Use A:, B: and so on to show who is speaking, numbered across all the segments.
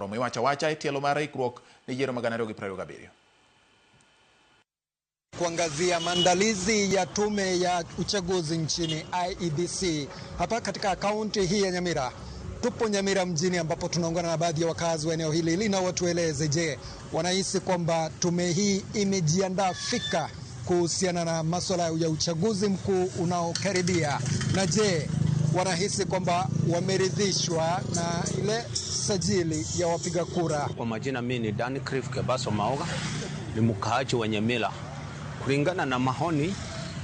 A: oromo iwacho wacha e tielo mar ikruok ni yiero mag 2027.
B: Kuangazia maandalizi ya tume ya uchaguzi nchini IEBC hapa katika kaunti hii ya Nyamira. Tupo Nyamira mjini ambapo tunaungana na baadhi ya wakazi wa eneo hili ili na watueleze, je, wanahisi kwamba tume hii imejiandaa fika kuhusiana na masuala ya uchaguzi mkuu unaokaribia, na je, wanahisi kwamba wameridhishwa na ile sajili ya wapiga kura.
C: Kwa majina mimi ni Danny Cliff Kebaso Maoga, ni mkaaji wa Nyamira. Kulingana na mahoni,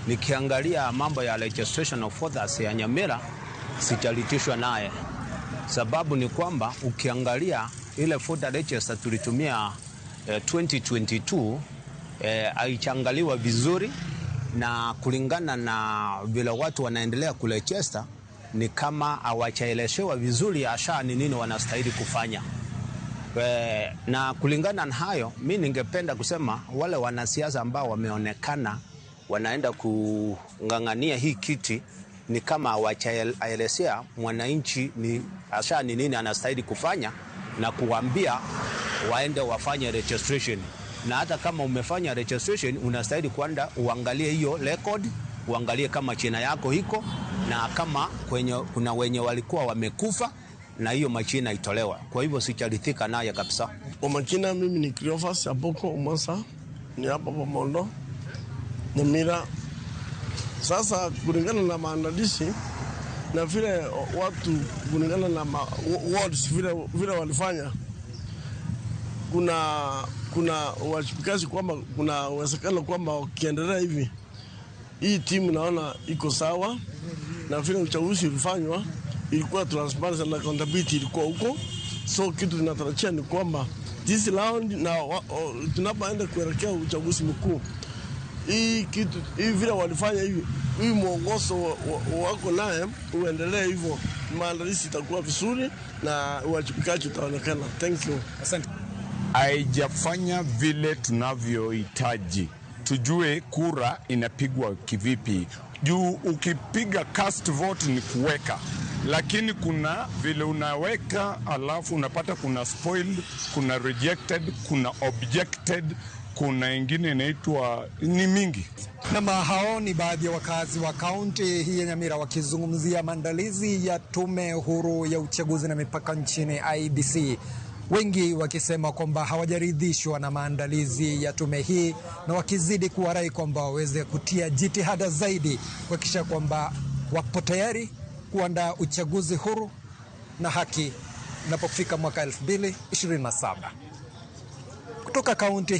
C: nikiangalia mambo ya registration of voters ya Nyamira, sijalitishwa naye. Sababu ni kwamba ukiangalia ile voter register tulitumia 2022 haichangaliwa vizuri, na kulingana na vile watu wanaendelea kuregister ni kama hawachaeleshewa vizuri hasa ni nini wanastahili kufanya. Na kulingana na hayo, mimi ningependa kusema wale wanasiasa ambao wameonekana wanaenda kungangania hii kiti ni kama hawachaelezea mwananchi ni hasa ni nini anastahili kufanya, na kuambia waende wafanye registration. Na hata kama umefanya registration, unastahili kwenda uangalie hiyo record, uangalie kama jina yako iko na kama kuna wenye walikuwa wamekufa na hiyo majina itolewa. Kwa hivyo sijalithika naye kabisa.
D: Kwa majina mimi ni Cleophas Aboko Umasa, ni hapa Mondo, Nyamira. Sasa kulingana na maandalizi na vile watu kulingana na wards vile walifanya, kuna wajibikaji kwamba kuna uwezekano kwamba ukiendelea hivi hii timu naona iko sawa, na vile uchaguzi ulifanywa ilikuwa transparency na accountability ilikuwa huko. So kitu tunatarajia ni kwamba this round na tunapoenda kuelekea uchaguzi mkuu, hii kitu hivi vile walifanya hivi, hii mwongozo wako naye uendelee hivyo, maandalizi itakuwa vizuri na uwajibikaji utaonekana. Thank you.
B: Asante.
E: Haijafanya vile tunavyohitaji. Tujue kura inapigwa kivipi. Juu ukipiga cast vote ni kuweka, lakini kuna vile unaweka alafu unapata kuna spoiled, kuna rejected, kuna objected, kuna ingine inaitwa ni mingi.
B: Na hao ni baadhi ya wakazi wa kaunti hii ya Nyamira wakizungumzia maandalizi ya tume huru ya uchaguzi na mipaka nchini IEBC. Wengi wakisema kwamba hawajaridhishwa na maandalizi ya tume hii, na wakizidi kuwarai kwamba waweze kutia jitihada zaidi kuhakikisha kwamba wapo tayari kuandaa uchaguzi huru na haki unapofika mwaka 2027. Kutoka kaunti hii